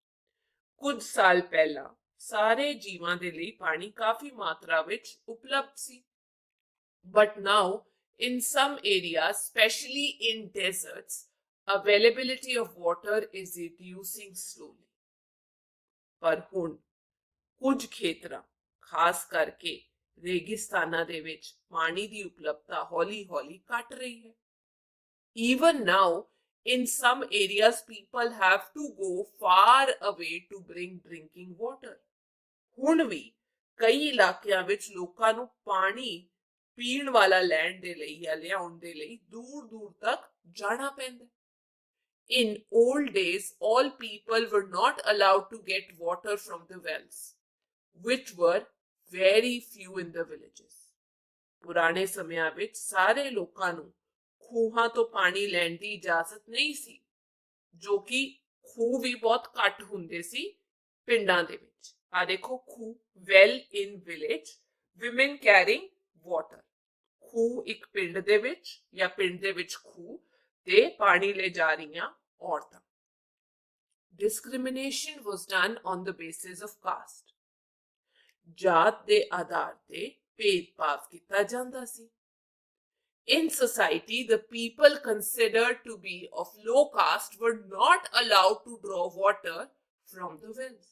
ਕੁਝ ਸਾਲ ਪਹਿਲਾਂ ਸਾਰੇ ਜੀਵਾਂ ਦੇ ਲਈ ਪਾਣੀ ਕਾਫੀ ਮਾਤਰਾ ਵਿੱਚ ਉਪਲਬਧ ਸੀ। But now, in some areas, especially in deserts, availability of water is reducing slowly. ਪਰ ਹੁਣ ਕੁਝ ਖੇਤਰਾਂ, ਖਾਸ ਕਰਕੇ ਰੇਗਿਸਤਾਨਾਂ ਦੇ ਵਿੱਚ ਪਾਣੀ ਦੀ ਉਪਲਬਧਤਾ ਹੌਲੀ-ਹੌਲੀ ਘਟ ਰਹੀ ਹੈ। Even now, in some areas, people have to go far away to bring drinking water. ਹੁਣ ਵੀ ਕਈ ਇਲਾਕਿਆਂ ਵਿੱਚ ਲੋਕਾਂ ਨੂੰ ਪਾਣੀ ਪੀਣ ਵਾਲਾ ਲੈਣ ਦੇ ਲਈ ਜਾਂ ਲਿਆਉਣ ਦੇ ਲਈ ਦੂਰ-ਦੂਰ ਤੱਕ ਜਾਣਾ ਪੈਂਦਾ। In old days, all people were not allowed to get water from the wells, which were very few in the villages. ਪੁਰਾਣੇ ਸਮਿਆਂ ਵਿੱਚ ਸਾਰੇ ਲੋਕਾਂ ਨੂੰ ਖੂਹਾਂ ਤੋਂ ਪਾਣੀ ਲੈਣ ਦੀ ਇਜਾਜ਼ਤ ਨਹੀਂ ਸੀ, ਜੋ ਕਿ ਖੂਹ ਵੀ ਬਹੁਤ ਘੱਟ ਹੁੰਦੇ ਸੀ ਪਿੰਡਾਂ ਦੇ ਵਿੱਚ। ਆ ਦੇਖੋ ਖੂਹ, well in village, women carrying water. ਖੂਹ ਇੱਕ ਪਿੰਡ ਦੇ ਵਿੱਚ ਜਾਂ ਪਿੰਡ ਦੇ ਵਿੱਚ ਖੂਹ ਤੇ ਪਾਣੀ ਲੈ ਜਾ ਰਹੀਆਂ ਔਰਤਾਂ। Discrimination was done on the basis of caste. ਜਾਤ ਦੇ ਆਧਾਰ ਤੇ ਭੇਦਭਾਵ ਕੀਤਾ ਜਾਂਦਾ ਸੀ. In society, the people considered to be of low caste were not allowed to draw water from the wells.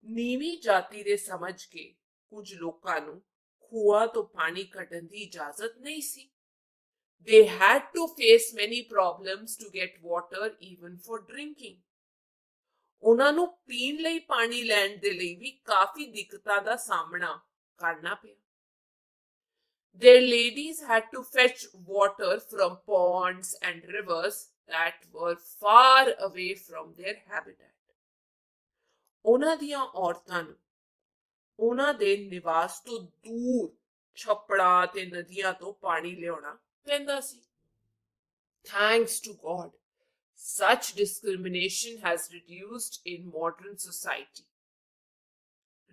ਨੀਵੀਂ ਜਾਤੀ ਦੇ ਸਮਝ ਕੇ ਕੁਝ ਲੋਕਾਂ ਨੂੰ ਖੂਹਾਂ ਤੋਂ ਪਾਣੀ ਕੱਢਣ ਦੀ ਇਜਾਜ਼ਤ ਨਹੀਂ ਸੀ. They had to face many problems to get water even for drinking. ਉਹਨਾਂ ਨੂੰ ਪੀਣ ਲਈ ਪਾਣੀ ਲੈਣ ਦੇ ਲਈ ਵੀ ਕਾਫੀ ਦਿੱਕਤਾਂ ਦਾ ਸਾਹਮਣਾ ਕਰਨਾ ਪਿਆ. Their ladies had to fetch water from ponds and rivers that were far away from their habitat. ਉਹਨਾਂ ਦੀਆਂ ਔਰਤਾਂ ਨੂੰ ਉਹਨਾਂ ਦੇ ਨਿਵਾਸ ਤੋਂ ਦੂਰ ਛੱਪੜਾਂ ਤੇ ਨਦੀਆਂ ਤੋਂ ਪਾਣੀ ਲਿਆਉਣਾ ਪੈਂਦਾ ਸੀ. Thanks to God, such discrimination has reduced in modern society.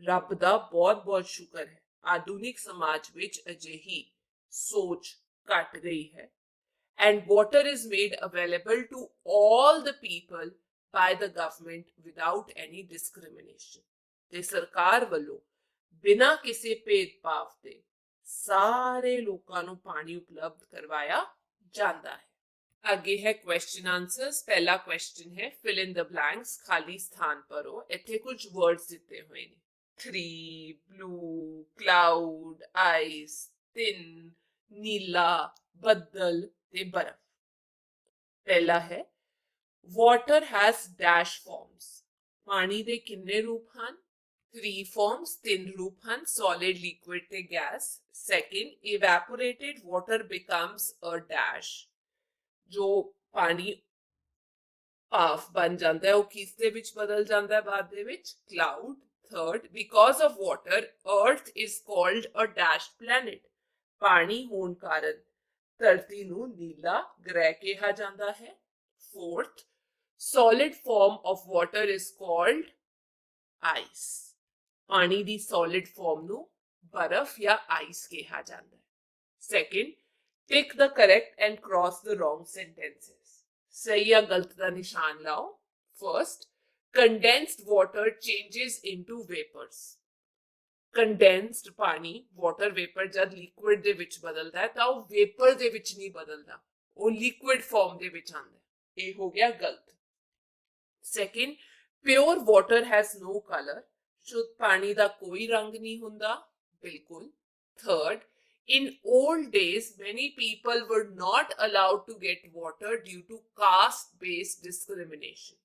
ਰੱਬ ਦਾ ਬਹੁਤ-ਬਹੁਤ ਸ਼ੁਕਰ ਹੈ, ਆਧੁਨਿਕ ਸਮਾਜ ਵਿੱਚ ਅਜਿਹੀ ਸੋਚ ਘਟ ਗਈ ਹੈ. And water is made available to all the people by the government without any discrimination. ਤੇ ਸਰਕਾਰ ਵੱਲੋਂ ਬਿਨਾਂ ਕਿਸੇ ਭੇਦਭਾਵ ਦੇ ਸਾਰੇ ਲੋਕਾਂ ਨੂੰ ਪਾਣੀ ਉਪਲਬਧ ਕਰਵਾਇਆ ਜਾਂਦਾ ਹੈ. ਅੱਗੇ ਹੈ ਕੁਐਸਚਨ ਆਨਸਰਸ. ਪਹਿਲਾ ਕੁਐਸਚਨ ਹੈ ਫਿਲ ਇਨ ਦ ਬਲੈਂਕਸ, ਖਾਲੀ ਸਥਾਨ ਭਰੋ. ਇੱਥੇ ਕੁਝ ਵਰਡਸ ਦਿੱਤੇ ਹੋਏ ਨੇ. tree, blue, cloud, ice, thin, ਨੀਲਾ, ਬੱਦਲ ਤੇ ਬਰਫ਼. ਪਹਿਲਾ ਹੈ water has dash forms. ਪਾਣੀ ਦੇ ਕਿੰਨੇ ਰੂਪ ਹਨ? 3 forms, 3 ਰੂਪ ਹਨ, solid, liquid ਤੇ gas. Second, evaporated water becomes a dash. ਜੋ ਪਾਣੀ ਭਾਫ ਬਣ ਜਾਂਦਾ ਹੈ ਉਹ ਕਿਸ ਦੇ ਵਿੱਚ ਬਦਲ ਜਾਂਦਾ ਹੈ ਬਾਅਦ ਦੇ ਵਿੱਚ? cloud. Third, because of water, Earth is called a dashed planet. ਪਾਣੀ ਹੋਣ ਕਾਰਨ ਧਰਤੀ ਨੂੰ ਨੀਲਾ ਗ੍ਰਹਿ ਕਿਹਾ ਜਾਂਦਾ ਹੈ. Fourth, solid form of water is called ice. ਪਾਣੀ ਦੀ solid form ਨੂੰ ਬਰਫ਼ ਜਾਂ ice ਕਿਹਾ ਜਾਂਦਾ ਹੈ. Second, pick the correct and cross the wrong sentences. ਸਹੀ ਜਾਂ ਗਲਤ ਦਾ ਨਿਸ਼ਾਨ ਲਾਓ. First, condensed water changes into vapors. Condensed ਪਾਣੀ water vapor ਜਦ liquid ਦੇ ਵਿੱਚ ਬਦਲਦਾ ਹੈ ਤਾਂ ਉਹ vapor ਦੇ ਵਿੱਚ ਨਹੀਂ ਬਦਲਦਾ, ਉਹ liquid form ਦੇ ਵਿੱਚ ਆਉਂਦਾ ਹੈ. ਇਹ ਹੋ ਗਿਆ ਗਲਤ. Second, pure water has no color. ਸ਼ੁੱਧ ਪਾਣੀ ਦਾ ਕੋਈ ਰੰਗ ਨਹੀਂ ਹੁੰਦਾ. ਬਿਲਕੁਲ. Third, in old days, many people were not allowed to get water due to caste-based discrimination.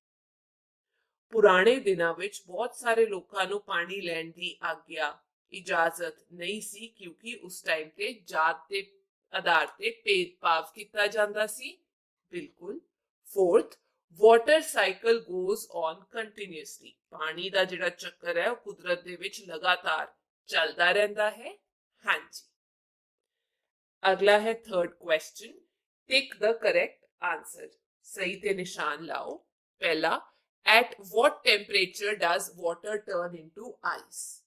ਪੁਰਾਣੇ ਦਿਨਾਂ ਵਿੱਚ ਬਹੁਤ ਸਾਰੇ ਲੋਕਾਂ ਨੂੰ ਪਾਣੀ ਲੈਣ ਦੀ ਆਗਿਆ ਇਜਾਜ਼ਤ ਨਹੀਂ ਸੀ ਕਿਉਂਕਿ ਉਸ ਟਾਈਮ ਤੇ ਜਾਤ ਦੇ ਆਧਾਰ ਤੇ ਭੇਦਭਾਵ ਕੀਤਾ ਜਾਂਦਾ ਸੀ. ਬਿਲਕੁਲ. Fourth, water cycle goes on continuously. ਪਾਣੀ ਦਾ ਜਿਹੜਾ ਚੱਕਰ ਹੈ ਉਹ ਕੁਦਰਤ ਦੇ ਵਿੱਚ ਲਗਾਤਾਰ ਚੱਲਦਾ ਰਹਿੰਦਾ ਹੈ. ਹਾਂਜੀ. ਅਗਲਾ ਹੈ ਥਰਡ ਕੁਐਸਚਨ. ਟਿਕ ਦ ਕਰੈਕਟ ਆਨਸਰ. ਸਹੀ ਤੇ ਨਿਸ਼ਾਨ ਲਾਓ. ਪਹਿਲਾ, at what temperature does water turn into ice?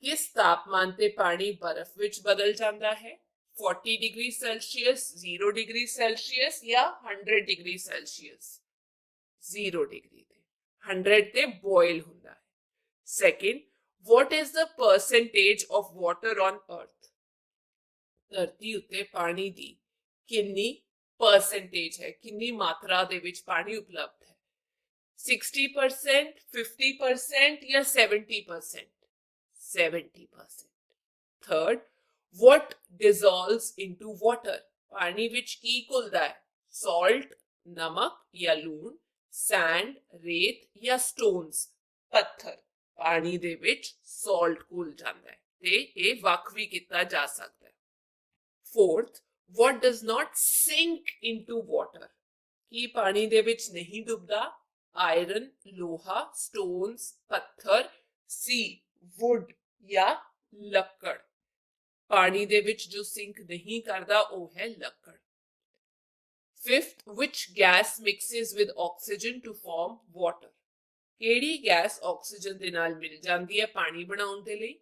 किस तापमान ते पानी बर्फ विच बदल जाता है? 40 डिग्री सेल्सियस, 0 डिग्री सेल्सियस या 100 डिग्री सेल्सियस? 0 डिग्री ते 100 ते बॉयल हुंदा है. Second, what is the percentage of water on earth? धरती उत्ते पानी दी किन्नी परसेंटेज है, किन्नी मात्रा दे विच पानी उपलब्ध है? 60%, 50% या 70%? 70%. Third, what dissolves into water? पानी विच की घुलदा है? Salt, नमक या लूण, sand, रेत या stones, पत्थर. पानी दे विच salt घुल जांदा है ते ਇਹ ਵੱਖ ਵੀ ਕੀਤਾ ਜਾ ਸਕਦਾ ਹੈ. Fourth, what does not sink into water? ਕੀ ਪਾਣੀ ਦੇ ਵਿੱਚ ਨਹੀਂ ਡੁੱਬਦਾ? आयरन, लोहा, स्टोन्स, पत्थर, सी, वुड या लक्कड़. पानी दे विच जो सिंक नहीं करता वो है लक्कड़. Fifth, which gas mixes with oxygen to form water? केड़ी गैस ऑक्सीजन दे नाल मिल जाती है पानी बनाउण दे लई?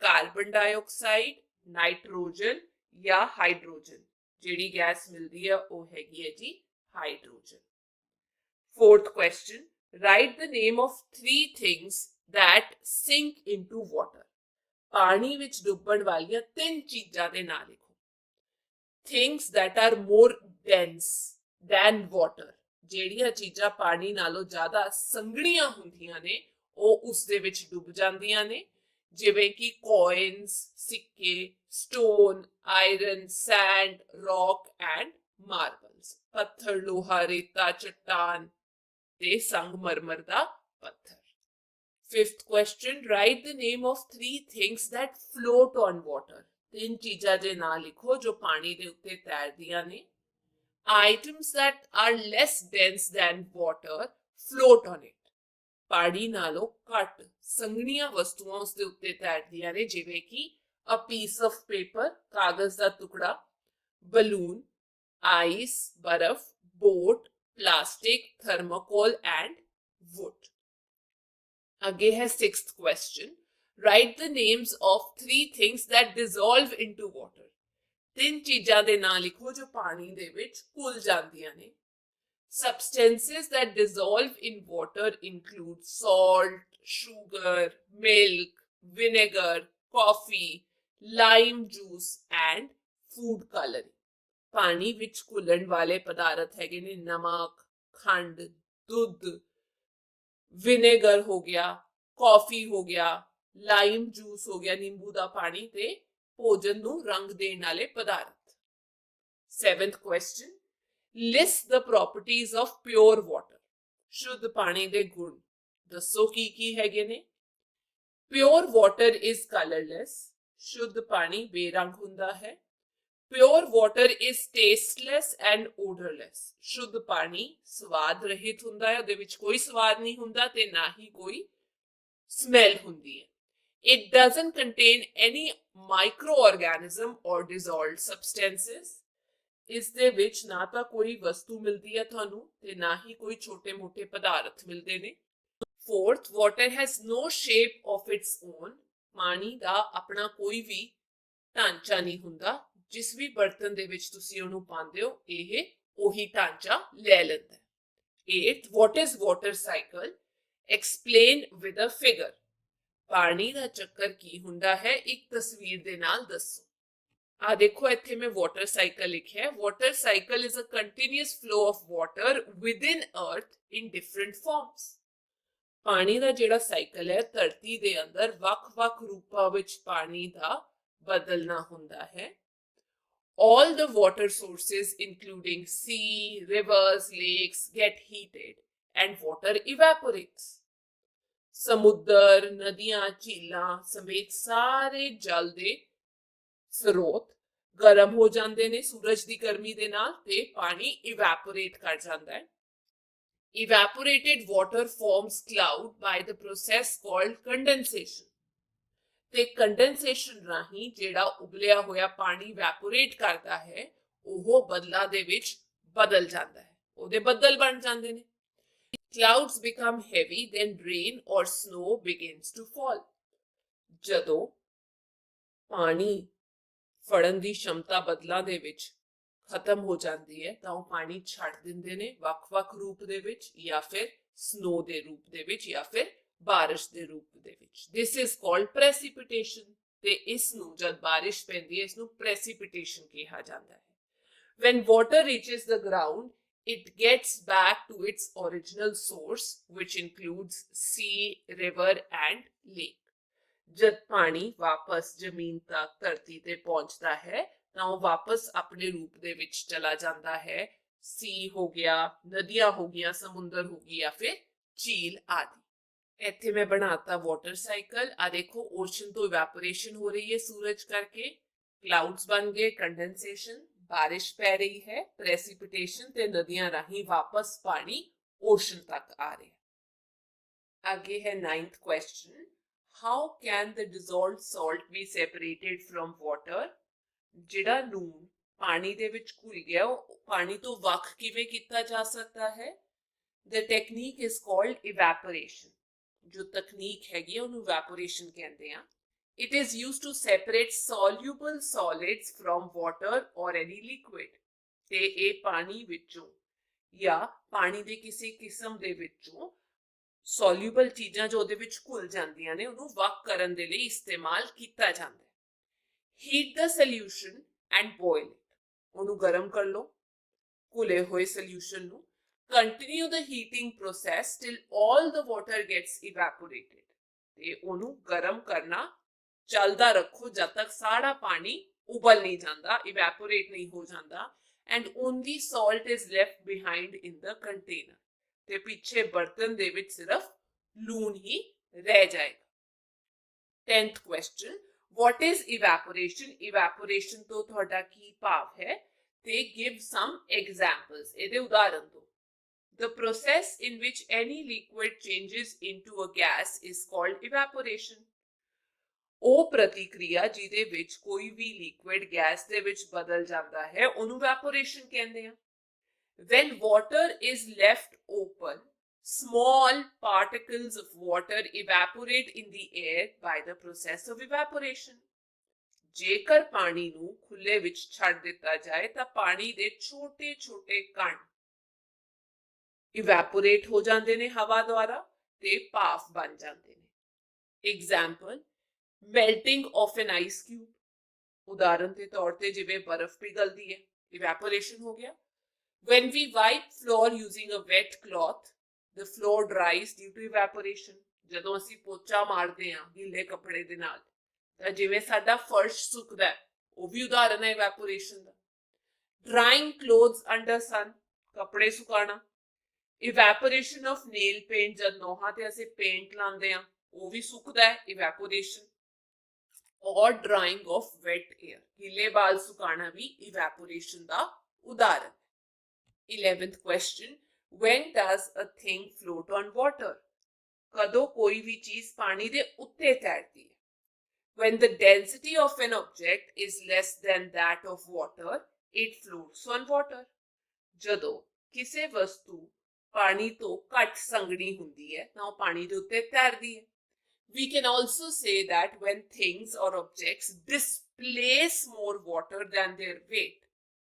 कार्बन डाइऑक्साइड, नाइट्रोजन या हाइड्रोजन. जेड़ी गैस मिलती है वो हैगी है जी hydrogen. Fourth question, Write the name of 3 things that sink into water. ਪਾਣੀ ਵਿੱਚ ਡੁੱਬਣ ਵਾਲੀਆਂ 3 ਚੀਜ਼ਾਂ ਦੇ ਨਾਂ ਲਿਖੋ। Things that are more dense than water. ਜਿਹੜੀਆਂ ਚੀਜ਼ਾਂ ਪਾਣੀ ਨਾਲੋਂ ਜ਼ਿਆਦਾ ਸੰਘਣੀਆਂ ਹੁੰਦੀਆਂ ਨੇ ਉਹ ਉਸ ਦੇ ਵਿੱਚ ਡੁੱਬ ਜਾਂਦੀਆਂ ਨੇ, ਜਿਵੇਂ ਕਿ coins, ਸਿੱਕੇ, stone, iron, sand, rock and marbles. ਪੱਥਰ, ਲੋਹਾ, ਰੇਤਾ, ਚੱਟਾਨ ਤੇ ਸੰਗਮਰਮਰ ਦਾ ਪੱਥਰ। Fifth question, write the name of 3 things that float on water. 3 ਚੀਜ਼ਾਂ ਦੇ ਨਾਂ ਲਿਖੋ ਜੋ ਪਾਣੀ ਦੇ ਉੱਤੇ ਤੈਰਦੀਆਂ ਨੇ। Items that are less dense than water float on it. ਪਾਣੀ ਨਾਲੋਂ ਘੱਟ ਸੰਘਣੀਆਂ ਵਸਤੂਆਂ ਉਸ ਦੇ ਉੱਤੇ ਤੈਰਦੀਆਂ ਨੇ, ਜਿਵੇਂ ਕਿ a piece of paper, ਕਾਗਜ਼ ਦਾ ਟੁਕੜਾ, balloon, ice, ਬਰਫ਼, boat, plastic, thermocol and wood. ਅੱਗੇ ਹੈ 6th question. Write the names of 3 things that dissolve into water. 3 ਚੀਜ਼ਾਂ ਦੇ ਨਾਂ ਲਿਖੋ ਜੋ ਪਾਣੀ ਦੇ ਵਿੱਚ ਘੁਲ ਜਾਂਦੀਆਂ ਨੇ। Substances that dissolve in water include salt, sugar, milk, vinegar, coffee, lime juice and food coloring. ਪਾਣੀ ਵਿੱਚ ਘੁਲਣ ਵਾਲੇ ਪਦਾਰਥ ਹੈਗੇ ਨੇ ਨਮਕ, ਖੰਡ, ਦੁੱਧ, ਵਿਨੇਗਰ ਹੋ ਗਿਆ, ਕੌਫੀ ਹੋ ਗਿਆ, ਲਾਈਮ ਜੂਸ ਹੋ ਗਿਆ, ਨਿੰਬੂ ਦਾ ਪਾਣੀ ਤੇ ਭੋਜਨ ਨੂੰ ਰੰਗ ਦੇਣ ਵਾਲੇ ਪਦਾਰਥ। 7th question, list the properties of pure water. ਸ਼ੁੱਧ ਪਾਣੀ ਦੇ ਗੁਣ ਦੱਸੋ ਕੀ ਕੀ ਹੈਗੇ ਨੇ। Pure water is colorless. ਸ਼ੁੱਧ ਪਾਣੀ ਬੇਰੰਗ ਹੁੰਦਾ ਹੈ। Pure water is tasteless and odorless. ਸ਼ੁੱਧ ਪਾਣੀ ਸਵਾਦ ਰਹਿਤ ਹੁੰਦਾ ਹੈ, ਉਹਦੇ ਵਿੱਚ ਕੋਈ ਸਵਾਦ ਨਹੀਂ ਹੁੰਦਾ ਤੇ ਨਾ ਹੀ ਕੋਈ ਸਮੈਲ ਹੁੰਦੀ ਹੈ। It doesn't contain any microorganism or dissolved substances. ਇਸ ਦੇ ਵਿੱਚ ਨਾ ਤਾਂ ਕੋਈ ਵਸਤੂ ਮਿਲਦੀ ਹੈ ਤੁਹਾਨੂੰ ਤੇ ਨਾ ਹੀ ਕੋਈ ਛੋਟੇ-ਮੋਟੇ ਪਦਾਰਥ ਮਿਲਦੇ ਨੇ। 4th, water has no shape of its own. ਪਾਣੀ ਦਾ ਆਪਣਾ ਕੋਈ ਵੀ ਢਾਂਚਾ ਨਹੀਂ ਹੁੰਦਾ। ਜਿਸ ਵੀ ਬਰਤਨ ਦੇ ਵਿੱਚ ਤੁਸੀਂ ਉਹਨੂੰ ਪਾਉਂਦੇ ਹੋ ਇਹ ਉਹੀ ਢਾਂਚਾ ਲੈ ਲੈਂਦਾ ਹੈ। 8th, what is water cycle? Explain with a figure. ਪਾਣੀ ਦਾ ਚੱਕਰ ਕੀ ਹੁੰਦਾ ਹੈ ਇੱਕ ਤਸਵੀਰ ਦੇ ਨਾਲ ਦੱਸੋ। ਆ ਦੇਖੋ ਇੱਥੇ ਮੈਂ ਵਾਟਰ ਸਾਈਕਲ ਲਿਖਿਆ ਹੈ। Water cycle is a continuous flow of water within earth in different farms. ਪਾਣੀ ਦਾ ਜਿਹੜਾ ਸਾਈਕਲ ਹੈ ਧਰਤੀ ਦੇ ਅੰਦਰ ਵੱਖ-ਵੱਖ ਰੂਪਾਂ ਵਿੱਚ ਪਾਣੀ ਦਾ ਬਦਲਣਾ ਹੁੰਦਾ ਹੈ। All the water sources including sea, rivers, lakes get heated and water evaporates. ਸਮੁੰਦਰ, ਨਦੀਆਂ, ਝੀਲਾਂ ਸਮੇਤ ਸਾਰੇ ਜਲ ਦੇ ਸਰੋਤ ਗਰਮ ਹੋ ਜਾਂਦੇ ਨੇ ਸੂਰਜ ਦੀ ਗਰਮੀ ਦੇ ਨਾਲ ਤੇ ਪਾਣੀ ਇਵੈਪੋਰੇਟ ਕਰ ਜਾਂਦਾ ਹੈ। Evaporated water forms cloud by the process called condensation. ਤੇ ਕੰਡੈਂਸੇਸ਼ਨ ਰਾਹੀਂ ਜਿਹੜਾ ਉਬਲਿਆ ਹੋਇਆ ਪਾਣੀ ਇਵੈਪੋਰੇਟ ਕਰਦਾ ਹੈ ਉਹ ਬੱਦਲਾਂ ਦੇ ਵਿੱਚ ਬਦਲ ਜਾਂਦਾ ਹੈ, ਉਹਦੇ ਬੱਦਲ ਬਣ ਜਾਂਦੇ ਨੇ। Clouds become heavy, then rain or snow begins to fall. ਜਦੋਂ ਪਾਣੀ ਫੜਨ ਦੀ ਸ਼ਮਤਾ ਬੱਦਲਾਂ ਦੇ ਵਿੱਚ ਖਤਮ ਹੋ ਜਾਂਦੀ ਹੈ ਤਾਂ ਉਹ ਪਾਣੀ ਛੱਡ ਦਿੰਦੇ ਨੇ ਵੱਖ-ਵੱਖ ਰੂਪ ਦੇ ਵਿੱਚ ਜਾਂ ਫਿਰ ਸਨੋ ਦੇ ਰੂਪ ਦੇ ਵਿੱਚ ਜਾਂ ਫਿਰ ਬਾਰਿਸ਼ ਦੇ ਰੂਪ ਦੇ ਵਿੱਚ। This is called precipitation. ਤੇ ਇਸ ਨੂੰ ਜਦ ਬਾਰਿਸ਼ ਪੈਂਦੀ ਹੈ ਇਸ ਨੂੰ precipitation ਕਿਹਾ ਜਾਂਦਾ ਹੈ। When water reaches the ground, it gets back to its original source, which includes sea, river and lake. ਜਦ ਪਾਣੀ ਵਾਪਸ ਜ਼ਮੀਨ ਤੱਕ ਧਰਤੀ ਤੇ ਪਹੁੰਚਦਾ ਹੈ ਤਾਂ ਉਹ ਵਾਪਸ ਆਪਣੇ ਰੂਪ ਦੇ ਵਿੱਚ ਚਲਾ ਜਾਂਦਾ ਹੈ। ਸੀ ਹੋ ਗਿਆ, ਨਦੀਆਂ ਹੋ ਗਈਆਂ, ਸਮੁੰਦਰ ਹੋ ਗਈ ਜਾਂ ਫਿਰ ਝੀਲ ਆਦਿ। ਇੱਥੇ ਮੈਂ ਬਣਾਤਾ ਵਾਟਰ ਸਾਈਕਲ। ਆ ਦੇਖੋ ਓਸ਼ਨ ਤੋਂ ਇਵੈਪੋਰੇਸ਼ਨ ਹੋ ਰਹੀ ਹੈ ਸੂਰਜ ਕਰਕੇ, ਕਲਾउड्स ਬਣ ਗਏ, ਕੰਡੈਂਸੇਸ਼ਨ, ਬਾਰਿਸ਼ ਪੈ ਰਹੀ ਹੈ, ਪ੍ਰੈਸਿਪਿਟੇਸ਼ਨ ਤੇ ਨਦੀਆਂ ਰਾਹੀਂ ਵਾਪਸ ਪਾਣੀ ਓਸ਼ਨ ਤੱਕ ਆ ਰਿਹਾ। ਅੱਗੇ ਹੈ 9th question, how can the dissolved salt be separated from water? ਜਿਹੜਾ ਲੂਣ ਪਾਣੀ ਦੇ ਵਿੱਚ ਘੁਲ ਗਿਆ ਉਹ ਪਾਣੀ ਤੋਂ ਵੱਖ ਕਿਵੇਂ ਕੀਤਾ ਜਾ ਸਕਦਾ ਹੈ? The technique is called evaporation. ਜੋ ਤਕਨੀਕ ਹੈਗੀ ਹੈ ਉਹਨੂੰ evaporation ਕਹਿੰਦੇ ਆ। It is used to separate soluble solids from water or any liquid. ਤੇ ਇਹ ਪਾਣੀ ਵਿੱਚੋਂ ਜਾਂ ਪਾਣੀ ਦੇ ਕਿਸੇ ਕਿਸਮ ਦੇ ਵਿੱਚੋਂ ਸੋਲਿਊਬਲ ਚੀਜ਼ਾਂ ਜੋ ਉਹਦੇ ਵਿੱਚ ਘੁਲ ਜਾਂਦੀਆਂ ਨੇ ਉਹਨੂੰ ਵੱਖ ਕਰਨ ਦੇ ਲਈ ਇਸਤੇਮਾਲ ਕੀਤਾ ਜਾਂਦਾ ਹੈ। Heat the solution and boil it, ਉਹਨੂੰ ਗਰਮ ਕਰ ਲਓ ਘੁਲੇ ਹੋਏ ਸੋਲਿਊਸ਼ਨ ਨੂੰ। Continue the heating process till all the water gets evaporated, ਤੇ ਉਹਨੂੰ ਗਰਮ ਕਰਨਾ ਚੱਲਦਾ ਰੱਖੋ ਜਦ ਤੱਕ ਸਾਰਾ ਪਾਣੀ ਉਬਲ ਨਹੀਂ ਜਾਂਦਾ, ਇਵੈਪੋਰੇਟ ਨਹੀਂ ਹੋ ਜਾਂਦਾ। And only salt is left behind in the container, ਤੇ ਪਿੱਛੇ ਬਰਤਨ ਦੇ ਵਿੱਚ ਸਿਰਫ ਲੂਣ ਹੀ ਰਹਿ ਜਾਏਗਾ। 10th question, what is evaporation? Evaporation ਤੋਂ ਤੁਹਾਡਾ ਕੀ ਭਾਵ ਹੈ? ਤੇ give some examples, ਇਹਦੇ ਉਦਾਹਰਨ ਦੋ। The process in which any liquid changes into a gas is called evaporation. ਉਹ ਪ੍ਰਤੀਕਿਰਿਆ ਜਿਹਦੇ ਵਿੱਚ ਕੋਈ ਵੀ ਲਿਕੁਇਡ ਗੈਸ ਦੇ ਵਿੱਚ ਬਦਲ ਜਾਂਦਾ ਹੈ ਉਹਨੂੰ evaporation ਕਹਿੰਦੇ ਆ। When water is left open, small particles of water evaporate in the air by the process of evaporation. ਜੇਕਰ ਪਾਣੀ ਨੂੰ ਖੁੱਲੇ ਵਿੱਚ ਛੱਡ ਦਿੱਤਾ ਜਾਏ ਤਾਂ ਪਾਣੀ ਦੇ ਛੋਟੇ-ਛੋਟੇ ਕਣ ਇਵੈਪੋਰੇਟ ਹੋ ਜਾਂਦੇ ਨੇ ਹਵਾ ਦੁਆਰਾ ਤੇ ਭਾਫ ਬਣ ਜਾਂਦੇ ਨੇ। Example, melting of N ice cube, ਉਦਾਹਰਨ ਦੇ ਤੌਰ ਤੇ ਜਿਵੇਂ ਬਰਫ਼ ਪਿਘਲਦੀ ਹੈ, ਇਵੈਪੋਰੇਸ਼ਨ ਹੋ ਗਿਆ। When we wipe floor using a wet cloth, the floor dries due to evaporation. ਜਦੋਂ ਅਸੀਂ ਪੋਚਾ ਮਾਰਦੇ ਹਾਂ ਗਿੱਲੇ ਕੱਪੜੇ ਦੇ ਨਾਲ ਤਾਂ ਜਿਵੇਂ ਸਾਡਾ ਫਰਸ਼ ਸੁੱਕਦਾ ਹੈ, ਉਹ ਵੀ ਉਦਾਹਰਨ ਹੈ evaporation ਦਾ। Drying clothes under sun, ਕੱਪੜੇ ਸੁਕਾਣਾ। Evaporation of nail paint, ਜਦ ਨੋਹਾਂ ਤੇ ਅਸੀਂ ਪੇਂਟ ਲਾਉਂਦੇ ਹਾਂ ਉਹ ਵੀ ਸੁੱਕਦਾ ਹੈ, evaporation। ਔਰ drying of wet air, ਗਿੱਲੇ ਬਾਲ ਸੁਕਾਣਾ ਵੀ evaporation ਦਾ ਉਦਾਹਰਨ। 11th question, when does a thing float on water? ਕਦੋਂ ਕੋਈ ਵੀ ਚੀਜ਼ ਪਾਣੀ ਦੇ ਉੱਤੇ ਤੈਰਦੀ ਹੈ? When the density of an object is less than that of water, it floats on water. ਜਦੋਂ ਕਿਸੇ ਵਸਤੂ ਪਾਣੀ ਤੋਂ ਘੱਟ ਸੰਘਣੀ ਹੁੰਦੀ ਹੈ ਤਾਂ ਉਹ ਪਾਣੀ ਦੇ ਉੱਤੇ ਤੈਰਦੀ ਹੈ। We can also say that when things or objects displace more water than their weight,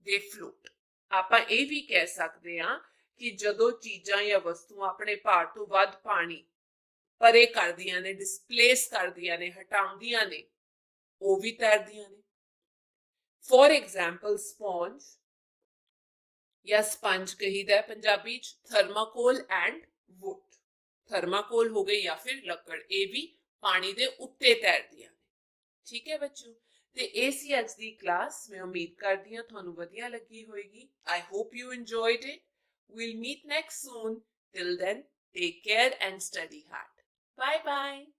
they float. ਆਪਾਂ ਇਹ ਵੀ ਕਹਿ ਸਕਦੇ ਹਾਂ ਕਿ ਜਦੋਂ ਚੀਜ਼ਾਂ ਜਾਂ ਵਸਤੂਆਂ ਆਪਣੇ ਭਾਰ ਤੋਂ ਵੱਧ ਪਾਣੀ ਪਰੇ ਕਰਦੀਆਂ ਨੇ, ਡਿਸਪਲੇਸ ਕਰਦੀਆਂ ਨੇ, ਹਟਾਉਂਦੀਆਂ ਨੇ, ਉਹ ਵੀ ਤੈਰਦੀਆਂ ਨੇ। ਫੋਰ ਐਗਜ਼ਾਮਪਲ, ਸਪੌਂਜ ਜਾਂ ਸਪੰਜ ਕਹੀਦਾ ਪੰਜਾਬੀ ਚ, ਥਰਮਾਕੋਲ ਐਂਡ ਵੁੱਡ, ਥਰਮਾਕੋਲ ਹੋ ਗਈ ਜਾਂ ਫਿਰ ਲੱਕੜ, ਇਹ ਵੀ ਪਾਣੀ ਦੇ ਉੱਤੇ ਤੈਰਦੀਆਂ ਨੇ। ਠੀਕ ਹੈ ਬੱਚੋ, ਤੇ ਇਹ ਸੀ ਅੱਜ ਦੀ ਕਲਾਸ। ਮੈਂ ਉਮੀਦ ਕਰਦੀ ਹਾਂ ਤੁਹਾਨੂੰ ਵਧੀਆ ਲੱਗੀ ਹੋਏਗੀ। I hope you enjoyed it. We'll meet next soon. Till then, take care and study hard. Bye bye.